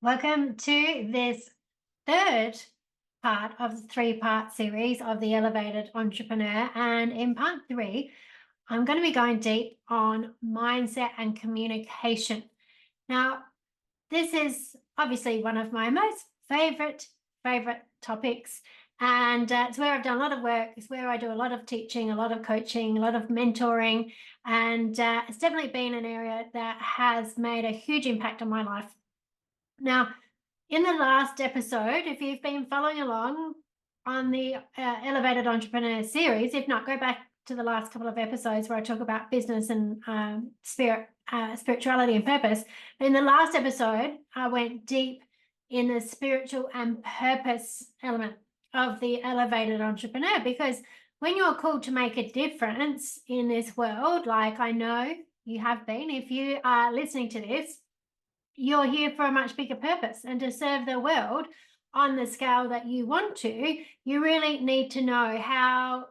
Welcome to this third part of the three-part series of the Elevated Entrepreneur. And in part three, I'm going to be going deep on mindset and communication. Now, this is obviously one of my most favorite topics. And it's where I've done a lot of work. It's where I do a lot of teaching, a lot of coaching, a lot of mentoring. And it's definitely been an area that has made a huge impact on my life. Now, in the last episode, if you've been following along on the Elevated Entrepreneur series, if not, go back to the last couple of episodes where I talk about business and spirituality and purpose. In the last episode, I went deep in the spiritual and purpose element of the Elevated Entrepreneur, because when you're called to make a difference in this world, like I know you have been, if you are listening to this, you're here for a much bigger purpose and to serve the world on the scale that you want to. You really need to know how,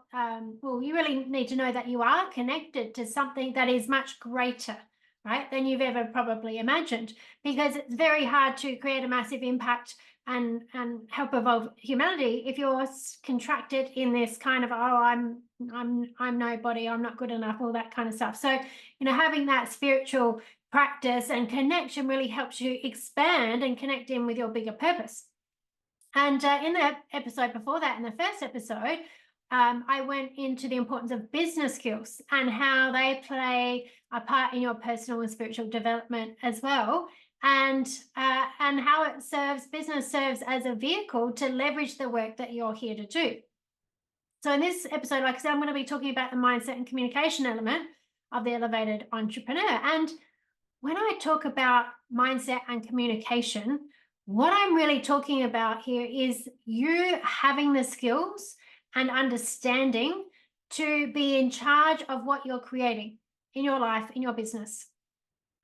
you really need to know that you are connected to something that is much greater, right, than you've ever probably imagined, because it's very hard to create a massive impact and help evolve humanity if you're contracted in this kind of, I'm nobody, I'm not good enough, all that kind of stuff. So, having that spiritual practice and connection really helps you expand and connect in with your bigger purpose. And in the episode before that, in the first episode, I went into the importance of business skills and how they play a part in your personal and spiritual development as well, and how business serves as a vehicle to leverage the work that you're here to do. So in this episode, like I said, I'm going to be talking about the mindset and communication element of the Elevated Entrepreneur. And when I talk about mindset and communication, what I'm really talking about here is you having the skills and understanding to be in charge of what you're creating in your life, in your business.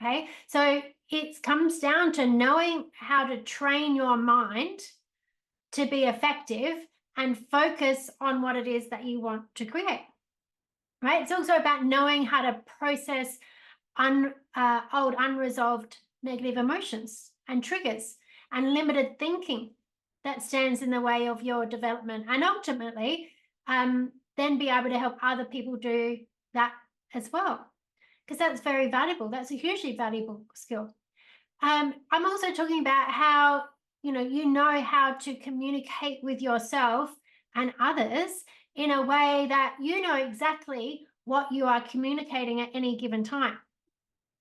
Okay, so it comes down to knowing how to train your mind to be effective and focus on what it is that you want to create. Right? It's also about knowing how to process old unresolved negative emotions and triggers and limited thinking that stands in the way of your development, and ultimately then be able to help other people do that as well, because that's very valuable. That's a hugely valuable skill. I'm also talking about how you know how to communicate with yourself and others in a way that you know exactly what you are communicating at any given time.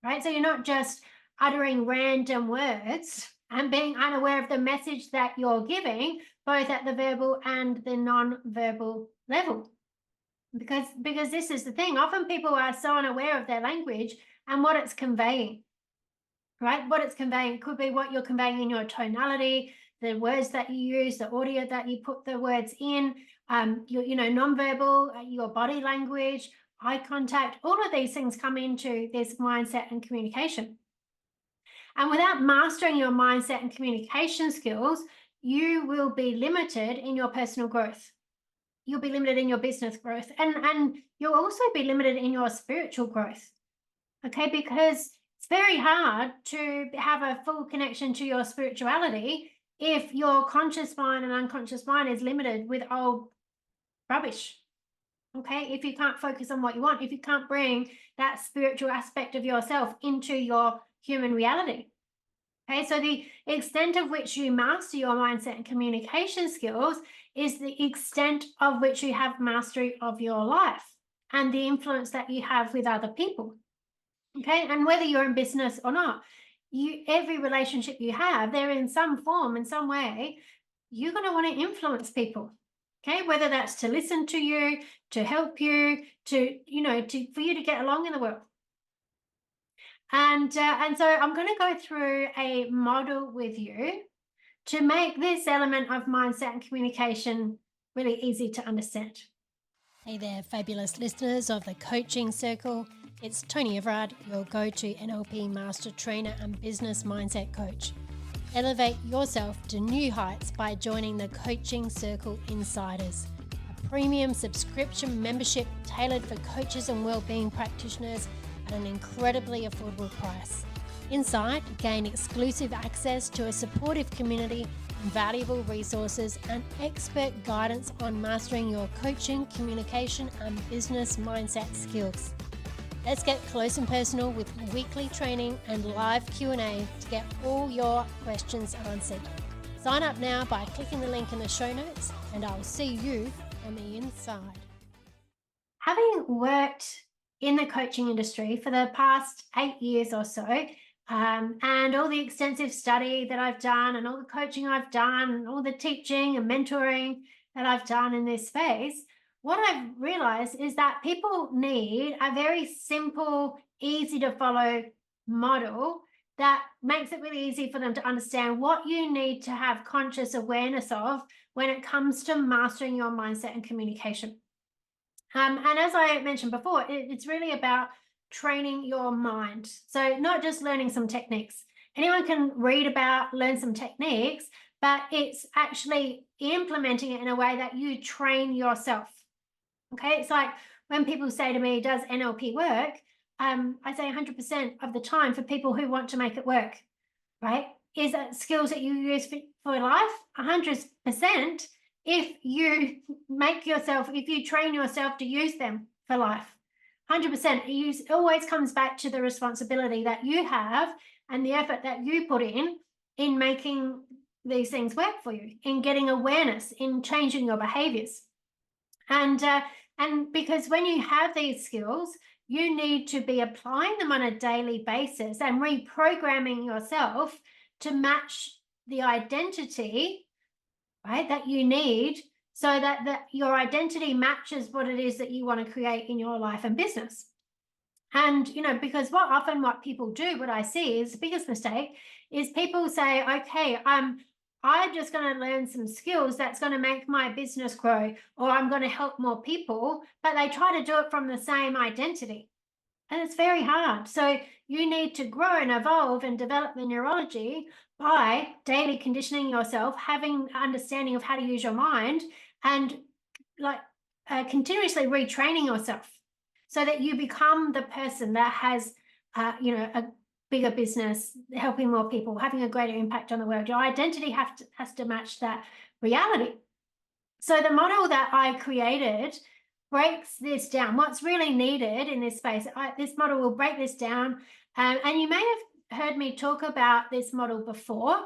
Right? So you're not just uttering random words and being unaware of the message that you're giving, both at the verbal and the non-verbal level. Because this is the thing. Often people are so unaware of their language and what it's conveying. Right? What it's conveying could be what you're conveying in your tonality, the words that you use, the audio that you put the words in, your non-verbal, your body language, eye contact. All of these things come into this mindset and communication. And without mastering your mindset and communication skills, you will be limited in your personal growth. You'll be limited in your business growth, and you'll also be limited in your spiritual growth. Okay, because it's very hard to have a full connection to your spirituality if your conscious mind and unconscious mind is limited with old rubbish. Okay, if you can't focus on what you want, if you can't bring that spiritual aspect of yourself into your human reality. Okay, so the extent of which you master your mindset and communication skills is the extent of which you have mastery of your life and the influence that you have with other people. Okay, and whether you're in business or not, every relationship you have, they're in some form, in some way, you're going to want to influence people. Okay, whether that's to listen to you, to help you, for you to get along in the world. And so I'm going to go through a model with you to make this element of mindset and communication really easy to understand. Hey there, fabulous listeners of the Coaching Circle. It's Toni Everard, your go-to NLP Master Trainer and Business Mindset Coach. Elevate yourself to new heights by joining the Coaching Circle Insiders, a premium subscription membership tailored for coaches and wellbeing practitioners at an incredibly affordable price. Inside, gain exclusive access to a supportive community, valuable resources, and expert guidance on mastering your coaching, communication, and business mindset skills. Let's get close and personal with weekly training and live Q&A to get all your questions answered. Sign up now by clicking the link in the show notes, and I'll see you on the inside. Having worked in the coaching industry for the past 8 years or so, and all the extensive study that I've done and all the coaching I've done and all the teaching and mentoring that I've done in this space, what I've realized is that people need a very simple, easy to follow model that makes it really easy for them to understand what you need to have conscious awareness of when it comes to mastering your mindset and communication. And as I mentioned before, it's really about training your mind. So not just learning some techniques. Anyone can read about, learn some techniques, but it's actually implementing it in a way that you train yourself. Okay, it's like when people say to me, does NLP work? I say 100% of the time for people who want to make it work, right? Is that skills that you use for life? 100% if you if you train yourself to use them for life. 100%. It always comes back to the responsibility that you have and the effort that you put in making these things work for you, in getting awareness, in changing your behaviors. And because when you have these skills, you need to be applying them on a daily basis and reprogramming yourself to match the identity, right, that you need, so that your identity matches what it is that you want to create in your life and business. And, because what people do, what I see is the biggest mistake is people say, okay, I'm just going to learn some skills that's going to make my business grow, or I'm going to help more people, but they try to do it from the same identity. And it's very hard. So you need to grow and evolve and develop the neurology by daily conditioning yourself, having understanding of how to use your mind, and continuously retraining yourself so that you become the person that has, a bigger business, helping more people, having a greater impact on the world. Your identity has to match that reality. So the model that I created breaks this down. What's really needed in this space, this model will break this down. And you may have heard me talk about this model before,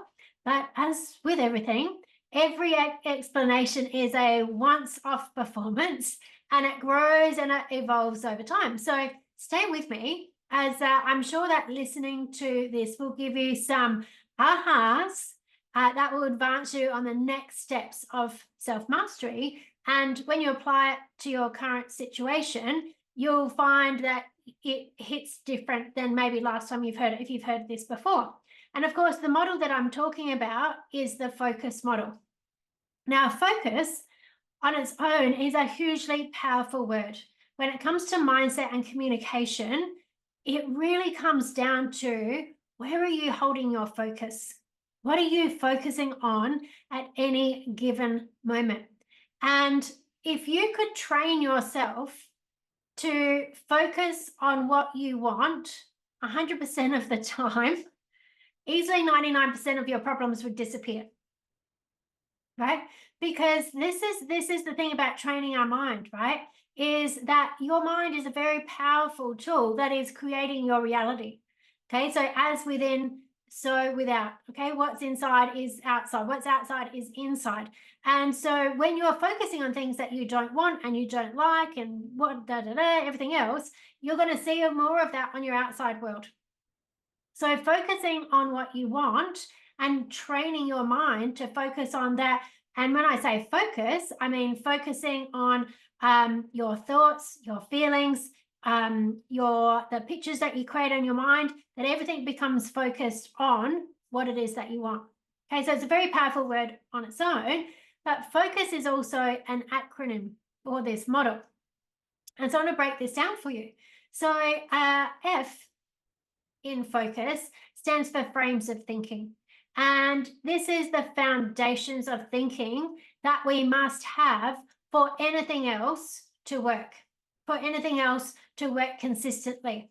but as with everything, every explanation is a once-off performance, and it grows and it evolves over time. So stay with me, as I'm sure that listening to this will give you some ahas that will advance you on the next steps of self-mastery. And when you apply it to your current situation, you'll find that it hits different than maybe last time you've heard it, if you've heard this before. And of course, the model that I'm talking about is the focus model. Now, focus on its own is a hugely powerful word. When it comes to mindset and communication, it really comes down to, where are you holding your focus? What are you focusing on at any given moment? And if you could train yourself to focus on what you want 100% of the time, easily 99% of your problems would disappear, right? Because this is the thing about training our mind, right? Is that your mind is a very powerful tool that is creating your reality. Okay, so as within, so without. Okay, what's inside is outside, what's outside is inside. And so when you're focusing on things that you don't want and you don't like and everything else, you're going to see more of that on your outside world. So focusing on what you want and training your mind to focus on that. And when I say focus, I mean focusing on your thoughts, your feelings, the pictures that you create in your mind, that everything becomes focused on what it is that you want. Okay, so it's a very powerful word on its own, but focus is also an acronym for this model. And so I want to break this down for you. So F in focus stands for frames of thinking. And this is the foundations of thinking that we must have for anything else to work, consistently.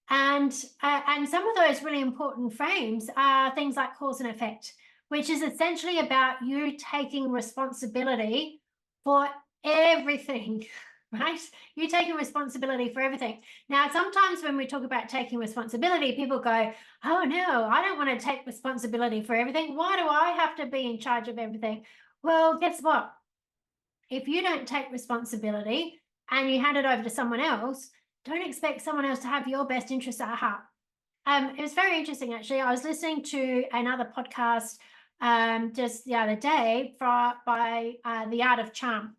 And some of those really important frames are things like cause and effect, which is essentially about you taking responsibility for everything, right? You taking responsibility for everything. Now, sometimes when we talk about taking responsibility, people go, oh no, I don't want to take responsibility for everything. Why do I have to be in charge of everything? Well, guess what? If you don't take responsibility and you hand it over to someone else, don't expect someone else to have your best interests at heart. It was very interesting, actually. I was listening to another podcast just the other day by The Art of Charm.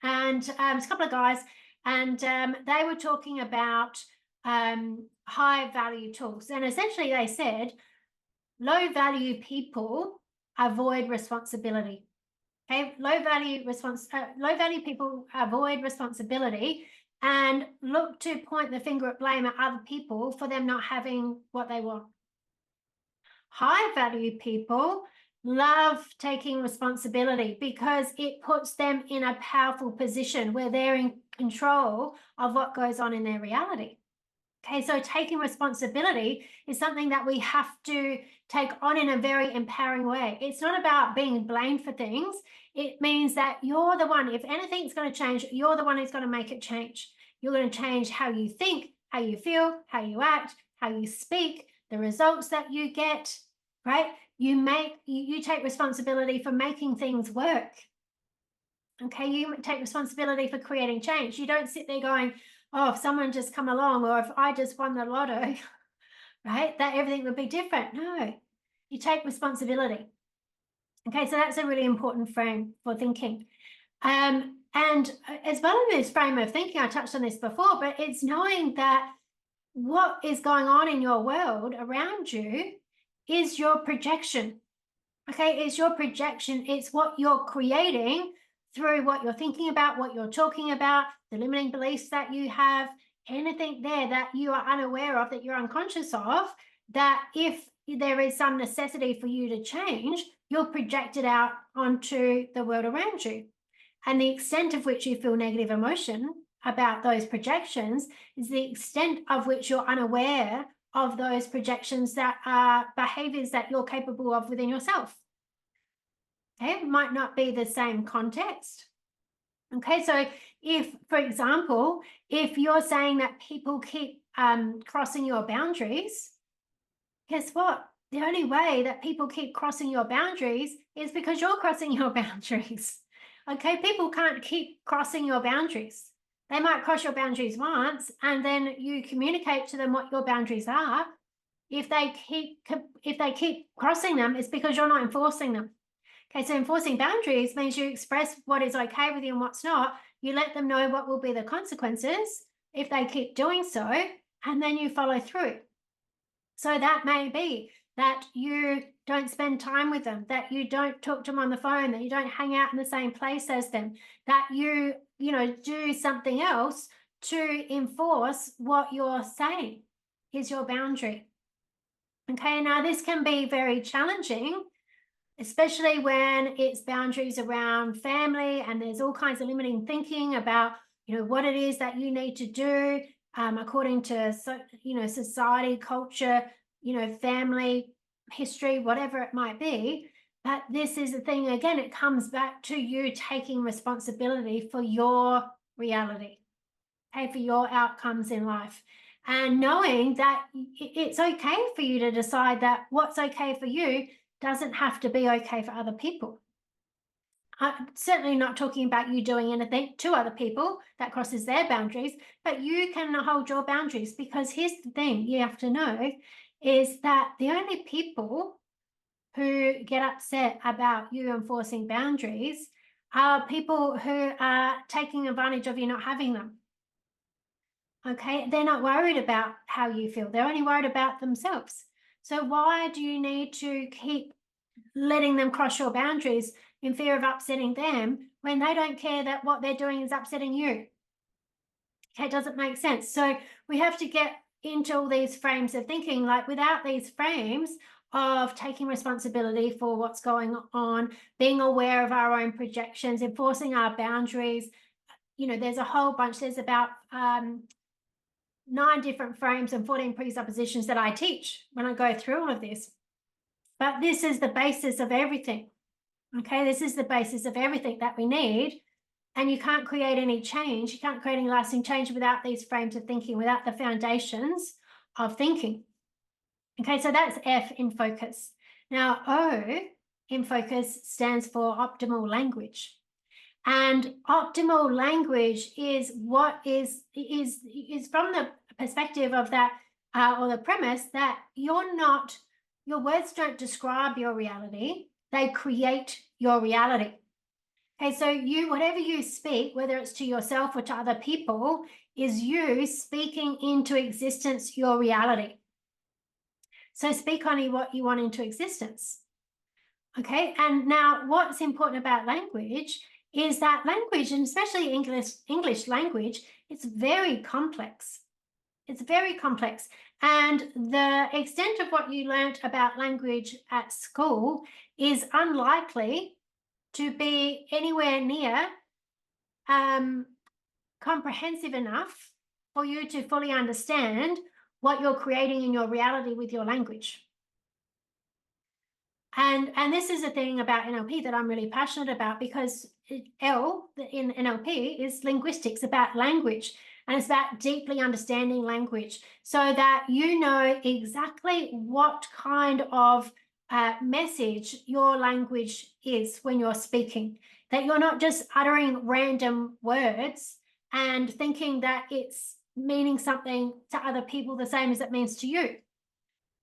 And it's a couple of guys, and they were talking about high value tools. And essentially they said, low value people avoid responsibility. Okay, low value people avoid responsibility and look to point the finger at blame at other people for them not having what they want. High value people love taking responsibility because it puts them in a powerful position where they're in control of what goes on in their reality. Okay, so taking responsibility is something that we have to take on in a very empowering way. It's not about being blamed for things. It means that you're the one, if anything's going to change, you're the one who's going to make it change. You're going to change how you think, how you feel, how you act, how you speak, the results that you get, right? You take responsibility for making things work. Okay, you take responsibility for creating change. You don't sit there going, oh, if someone just come along, or if I just won the lotto, right, that everything would be different. No, you take responsibility. Okay, so that's a really important frame for thinking. And as well as this frame of thinking, I touched on this before, but it's knowing that what is going on in your world around you is your projection. Okay, it's your projection. It's what you're creating through what you're thinking about, what you're talking about, the limiting beliefs that you have, anything there that you are unaware of, that you're unconscious of, that if there is some necessity for you to change, you'll project it out onto the world around you. And the extent of which you feel negative emotion about those projections is the extent of which you're unaware of those projections that are behaviors that you're capable of within yourself. Okay, it might not be the same context. Okay, so if, for example, if you're saying that people keep crossing your boundaries, guess what? The only way that people keep crossing your boundaries is because you're crossing your boundaries. Okay, people can't keep crossing your boundaries. They might cross your boundaries once, and then you communicate to them what your boundaries are. If they keep crossing them, it's because you're not enforcing them. Okay, so enforcing boundaries means you express what is okay with you and what's not. You let them know what will be the consequences if they keep doing so, and then you follow through. So that may be that you don't spend time with them, that you don't talk to them on the phone, that you don't hang out in the same place as them, that you do something else to enforce what you're saying is your boundary. Okay, now this can be very challenging, especially when it's boundaries around family and there's all kinds of limiting thinking about, what it is that you need to do according to, society, culture, family, history, whatever it might be. But this is the thing, again, it comes back to you taking responsibility for your reality, okay, for your outcomes in life. And knowing that it's okay for you to decide that what's okay for you doesn't have to be okay for other people. I'm certainly not talking about you doing anything to other people that crosses their boundaries, but you can hold your boundaries, because here's the thing you have to know is that the only people who get upset about you enforcing boundaries are people who are taking advantage of you not having them. Okay, they're not worried about how you feel. They're only worried about themselves. So why do you need to keep letting them cross your boundaries in fear of upsetting them when they don't care that what they're doing is upsetting you? Okay, it doesn't make sense. So we have to get into all these frames of thinking. Like, without these frames of taking responsibility for what's going on, being aware of our own projections, enforcing our boundaries, there's a whole bunch. There's about 9 different frames and 14 presuppositions that I teach when I go through all of this. But this is the basis of everything. Okay, this is the basis of everything that we need. And you can't create any change. You can't create any lasting change without these frames of thinking, without the foundations of thinking. Okay, so that's F in focus. Now, O in focus stands for optimal language. And optimal language is what is from the perspective of that, or the premise that your words don't describe your reality, they create your reality. Okay, so whatever you speak, whether it's to yourself or to other people, is you speaking into existence your reality. So speak only what you want into existence. Okay, and now what's important about language is that language, and especially English language, it's very complex. It's very complex. And the extent of what you learnt about language at school is unlikely to be anywhere near comprehensive enough for you to fully understand what you're creating in your reality with your language. And this is a thing about NLP that I'm really passionate about, because L in NLP is linguistics, about language, and it's about deeply understanding language so that you know exactly what kind of message your language is when you're speaking, that you're not just uttering random words and thinking that it's meaning something to other people the same as it means to you.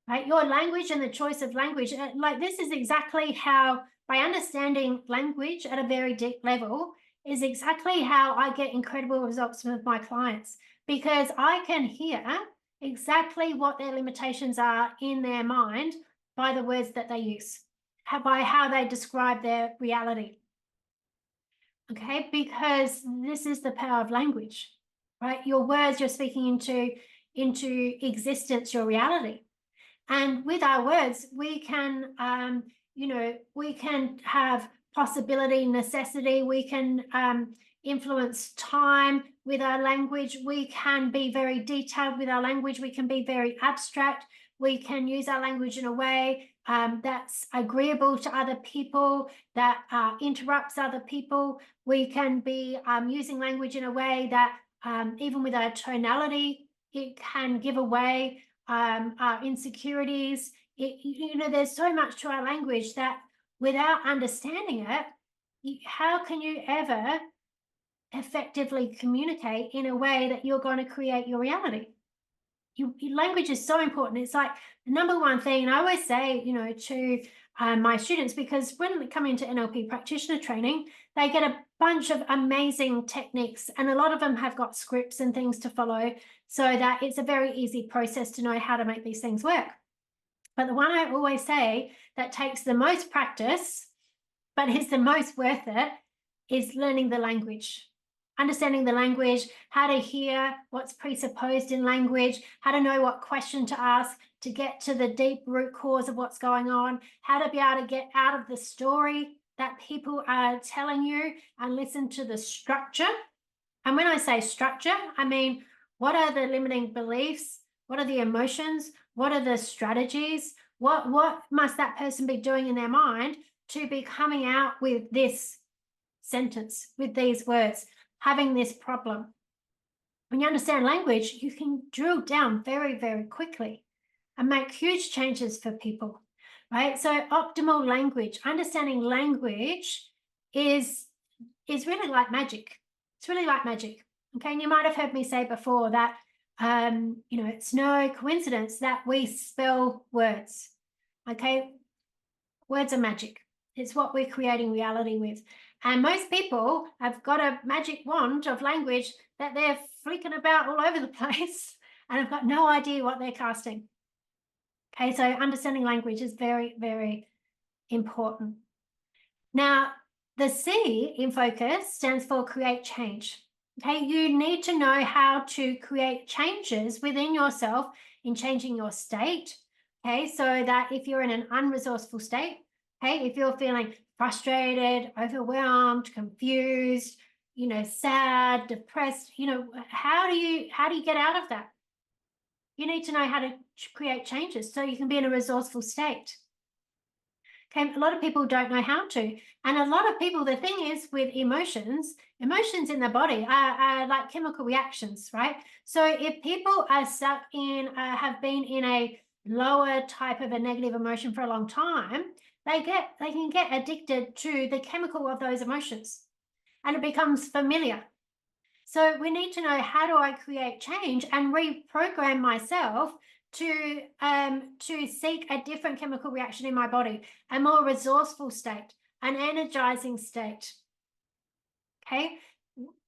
Right? Your language and the choice of language, like this is exactly how, by understanding language at a very deep level, is exactly how I get incredible results with my clients, because I can hear exactly what their limitations are in their mind by the words that they use, by how they describe their reality. Okay, because this is the power of language, right? Your words, you're speaking into existence, your reality. And with our words, we can, we can have possibility, necessity. We can influence time with our language. We can be very detailed with our language. We can be very abstract. We can use our language in a way that's agreeable to other people, that interrupts other people. We can be using language in a way that even with our tonality, it can give away our insecurities. There's so much to our language that without understanding it, how can you ever effectively communicate in a way that you're going to create your reality? Your language is so important. It's like the number one thing. And I always say, to my students, because when they come into NLP practitioner training, they get a bunch of amazing techniques, and a lot of them have got scripts and things to follow, so that it's a very easy process to know how to make these things work. But the one I always say that takes the most practice, but is the most worth it, is learning the language. Understanding the language, how to hear what's presupposed in language, how to know what question to ask to get to the deep root cause of what's going on, how to be able to get out of the story that people are telling you and listen to the structure. And when I say structure, I mean, what are the limiting beliefs? What are the emotions? What are the strategies? What must that person be doing in their mind to be coming out with this sentence, with these words, having this problem? When you understand language, you can drill down very, very quickly and make huge changes for people, right? So optimal language, understanding language is really like magic. It's really like magic. Okay, and you might have heard me say before that, it's no coincidence that we spell words. Okay, words are magic. It's what we're creating reality with. And most people have got a magic wand of language that they're flicking about all over the place and have got no idea what they're casting. Okay, so understanding language is very, very important. Now, the C in focus stands for create change. Okay, you need to know how to create changes within yourself in changing your state. Okay, so that if you're in an unresourceful state, okay, if you're feeling frustrated, overwhelmed, confused, sad, depressed, how do you get out of that? You need to know how to create changes so you can be in a resourceful state. Okay, a lot of people don't know how to. And a lot of people, the thing is with emotions in the body are like chemical reactions, right? So if people are stuck in, have been in a lower type of a negative emotion for a long time, they can get addicted to the chemical of those emotions and it becomes familiar. So we need to know, how do I create change and reprogram myself to seek a different chemical reaction in my body, a more resourceful state, an energizing state. Okay.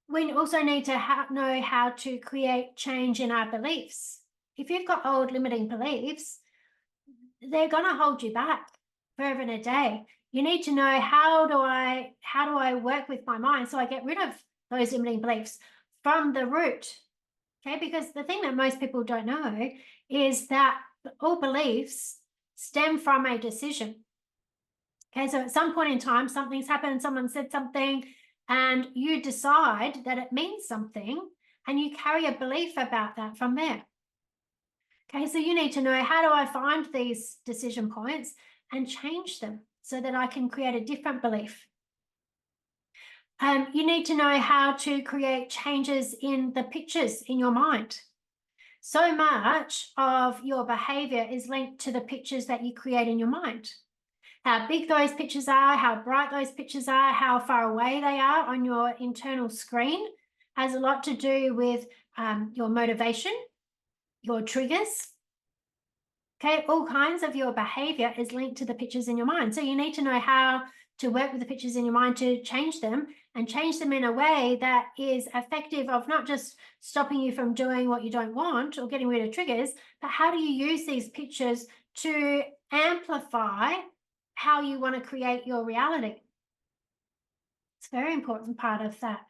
We also need to know how to create change in our beliefs. If you've got old limiting beliefs, they're going to hold you back forever and a day. You need to know, how do I work with my mind so I get rid of those limiting beliefs from the root. Okay, because the thing that most people don't know is that all beliefs stem from a decision. Okay, so at some point in time, something's happened, someone said something, and you decide that it means something, and you carry a belief about that from there. Okay, so you need to know, how do I find these decision points and change them so that I can create a different belief? You need to know how to create changes in the pictures in your mind. So much of your behavior is linked to the pictures that you create in your mind. How big those pictures are, how bright those pictures are, how far away they are on your internal screen has a lot to do with your motivation, your triggers. Okay, all kinds of your behavior is linked to the pictures in your mind. So you need to know how to work with the pictures in your mind to change them, and change them in a way that is effective of not just stopping you from doing what you don't want or getting rid of triggers, but how do you use these pictures to amplify how you want to create your reality? It's a very important part of that.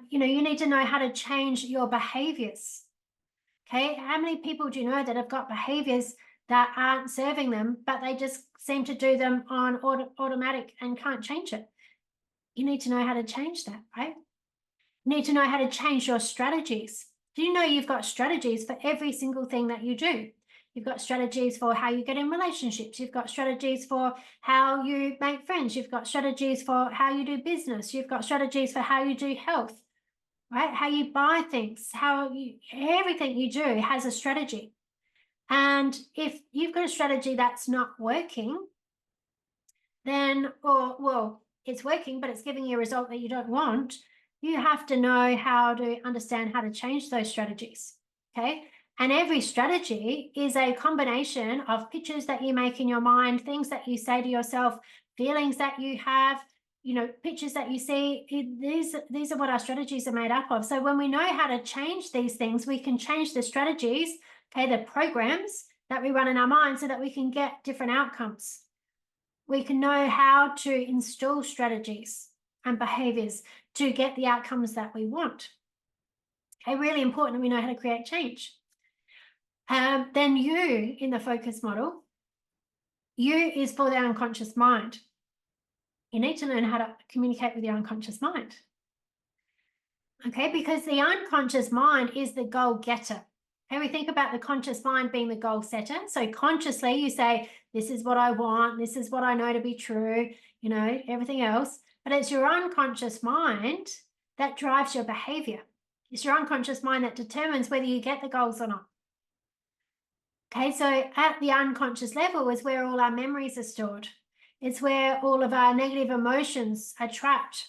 You need to know how to change your behaviors. Okay, how many people do you know that have got behaviors that aren't serving them, but they just seem to do them on automatic and can't change it? You need to know how to change that, right? You need to know how to change your strategies. Do you know you've got strategies for every single thing that you do? You've got strategies for how you get in relationships. You've got strategies for how you make friends. You've got strategies for how you do business. You've got strategies for how you do health, right? How you buy things, everything you do has a strategy. And if you've got a strategy that's not working, then, it's working, but it's giving you a result that you don't want, you have to know how to understand how to change those strategies, okay? And every strategy is a combination of pictures that you make in your mind, things that you say to yourself, feelings that you have, pictures that you see. These are what our strategies are made up of. So when we know how to change these things, we can change the strategies, okay, the programs that we run in our mind, so that we can get different outcomes. We can know how to install strategies and behaviors to get the outcomes that we want. Okay, really important that we know how to create change. Then you, in the focus model, you is for the unconscious mind. You need to learn how to communicate with your unconscious mind. Okay, because the unconscious mind is the goal getter. Okay, we think about the conscious mind being the goal setter. So consciously you say, this is what I want, this is what I know to be true, everything else. But it's your unconscious mind that drives your behavior. It's your unconscious mind that determines whether you get the goals or not. Okay, so at the unconscious level is where all our memories are stored. It's where all of our negative emotions are trapped.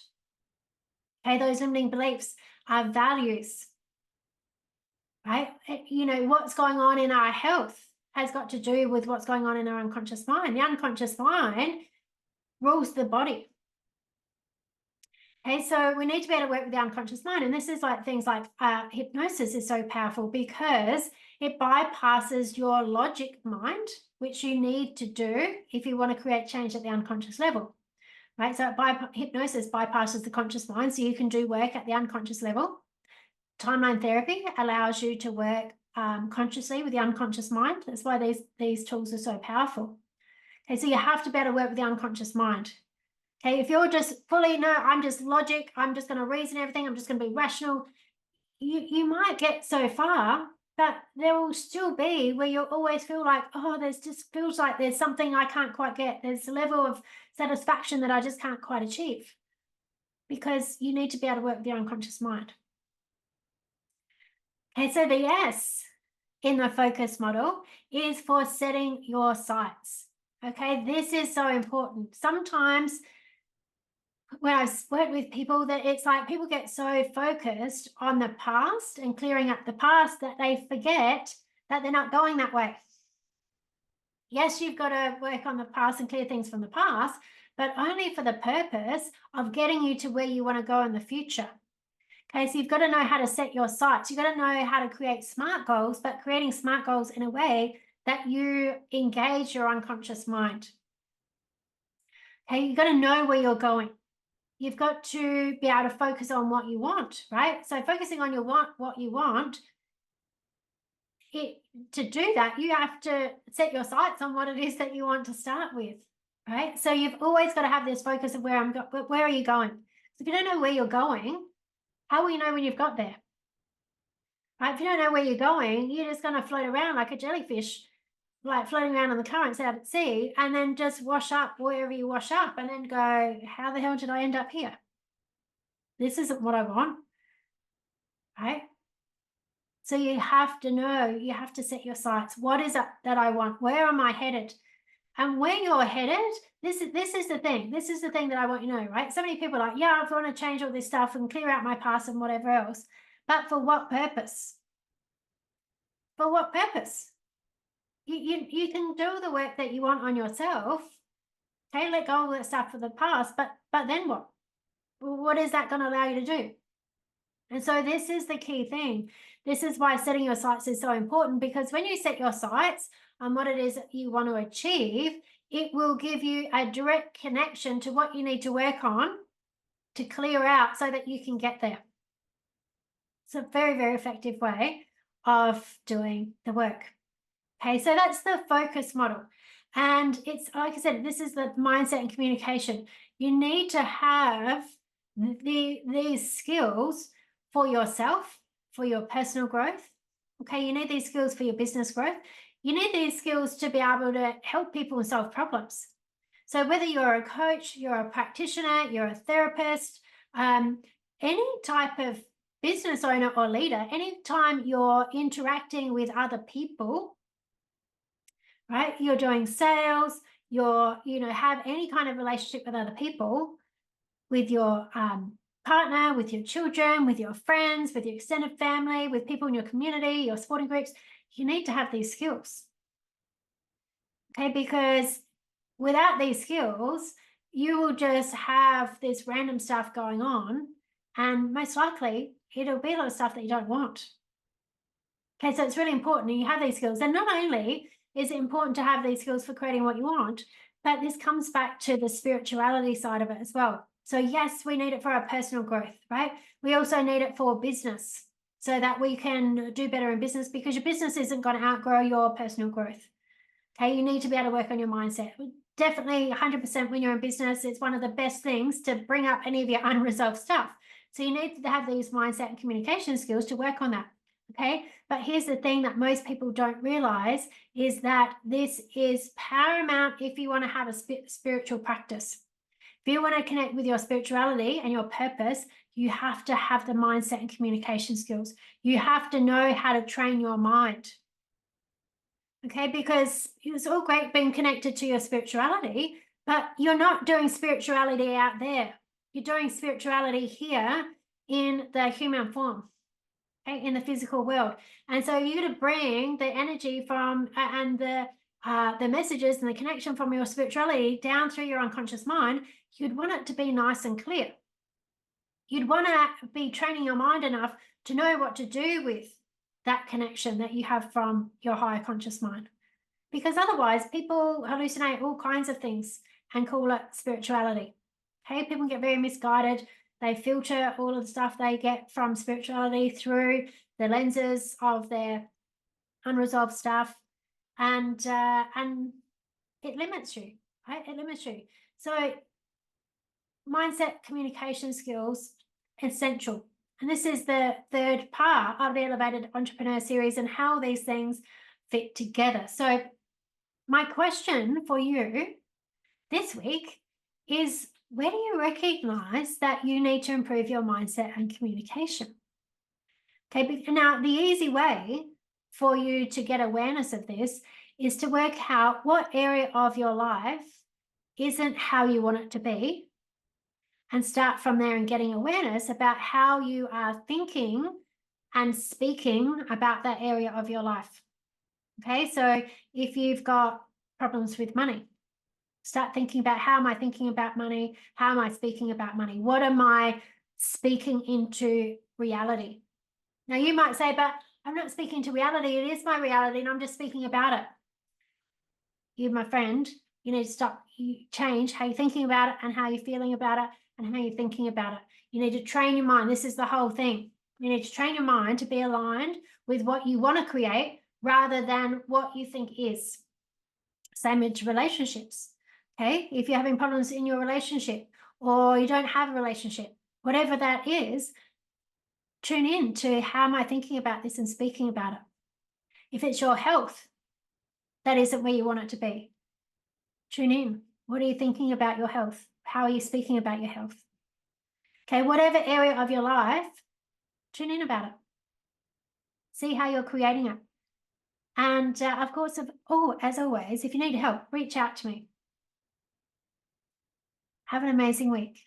Okay, those limiting beliefs are values. Right? What's going on in our health has got to do with what's going on in our unconscious mind. The unconscious mind rules the body. Okay, so we need to be able to work with the unconscious mind. And this is like things like hypnosis is so powerful because it bypasses your logic mind, which you need to do if you want to create change at the unconscious level. Right? So hypnosis bypasses the conscious mind, so you can do work at the unconscious level. Timeline therapy allows you to work consciously with the unconscious mind. That's why these tools are so powerful. Okay, so you have to be able to work with the unconscious mind. Okay, if you're just fully, no, I'm just logic, I'm just going to reason everything, I'm just going to be rational, you might get so far, But there will still be where you'll always feel like, oh, there's just feels like there's something I can't quite get. There's a level of satisfaction that I just can't quite achieve, because you need to be able to work with your unconscious mind. Okay, so the S in the focus model is for setting your sights. Okay, this is so important. Sometimes when I've worked with people, that it's like people get so focused on the past and clearing up the past that they forget that they're not going that way. Yes, you've got to work on the past and clear things from the past, but only for the purpose of getting you to where you want to go in the future. Okay, so you've got to know how to set your sights. You've got to know how to create SMART goals, but creating SMART goals in a way that you engage your unconscious mind. Okay, you've got to know where you're going. You've got to be able to focus on what you want, right? So focusing on what you want, to do that, you have to set your sights on what it is that you want to start with, right? So you've always got to have this focus of where are you going? So if you don't know where you're going, how will you know when you've got there? Right? If you don't know where you're going, you're just going to float around like a jellyfish, like floating around on the currents out at sea, and then just wash up wherever you wash up, and then go, how the hell did I end up here? This isn't what I want, right? So you have to know, you have to set your sights. What is it that I want? Where am I headed? And where you're headed, this is the thing. This is the thing that I want you to know, right? So many people are like, yeah, I want to change all this stuff and clear out my past and whatever else. But for what purpose? For what purpose? You can do the work that you want on yourself. Okay, let go of that stuff for the past, but then what? What is that going to allow you to do? And so this is the key thing. This is why setting your sights is so important, because when you set your sights on what it is that you want to achieve, it will give you a direct connection to what you need to work on to clear out so that you can get there. It's a very, very effective way of doing the work. Okay, so that's the focus model. And it's, like I said, this is the mindset and communication. You need to have these skills for yourself, for your personal growth. Okay, you need these skills for your business growth. You need these skills to be able to help people solve problems. So whether you're a coach, you're a practitioner, you're a therapist, any type of business owner or leader, anytime you're interacting with other people, right? You're doing sales, have any kind of relationship with other people, with your partner, with your children, with your friends, with your extended family, with people in your community, your sporting groups, you need to have these skills. Okay, because without these skills, you will just have this random stuff going on, and most likely it'll be a lot of stuff that you don't want. Okay, so it's really important you have these skills. And not only is it important to have these skills for creating what you want, but this comes back to the spirituality side of it as well. So yes, we need it for our personal growth, right? We also need it for business so that we can do better in business, because your business isn't going to outgrow your personal growth. Okay, you need to be able to work on your mindset. Definitely 100% when you're in business, it's one of the best things to bring up any of your unresolved stuff. So you need to have these mindset and communication skills to work on that. Okay, but here's the thing that most people don't realize is that this is paramount if you want to have a spiritual practice. If you want to connect with your spirituality and your purpose, you have to have the mindset and communication skills. You have to know how to train your mind. Okay, because it's all great being connected to your spirituality, but you're not doing spirituality out there. You're doing spirituality here in the human form. In the physical world. And so you're going to bring the energy from and the messages and the connection from your spirituality down through your unconscious mind. You'd want it to be nice and clear. You'd want to be training your mind enough to know what to do with that connection that you have from your higher conscious mind. Because otherwise people hallucinate all kinds of things and call it spirituality. Okay, people get very misguided. They filter all of the stuff they get from spirituality through the lenses of their unresolved stuff, and it limits you, right? It limits you. So mindset, communication skills, essential. And this is the third part of the Elevated Entrepreneur series and how these things fit together. So my question for you this week is, where do you recognize that you need to improve your mindset and communication? Okay, now the easy way for you to get awareness of this is to work out what area of your life isn't how you want it to be, and start from there and getting awareness about how you are thinking and speaking about that area of your life. Okay, so if you've got problems with money, start thinking about, how am I thinking about money? How am I speaking about money? What am I speaking into reality? Now you might say, but I'm not speaking to reality. It is my reality and I'm just speaking about it. You, my friend, you need to stop, you change how you're thinking about it and how you're feeling about it and how you're thinking about it. You need to train your mind. This is the whole thing. You need to train your mind to be aligned with what you want to create rather than what you think is. Same with relationships. Okay, if you're having problems in your relationship or you don't have a relationship, whatever that is, tune in to, how am I thinking about this and speaking about it. If it's your health, that isn't where you want it to be. Tune in. What are you thinking about your health? How are you speaking about your health? Okay, whatever area of your life, tune in about it. See how you're creating it. And of course, as always, if you need help, reach out to me. Have an amazing week.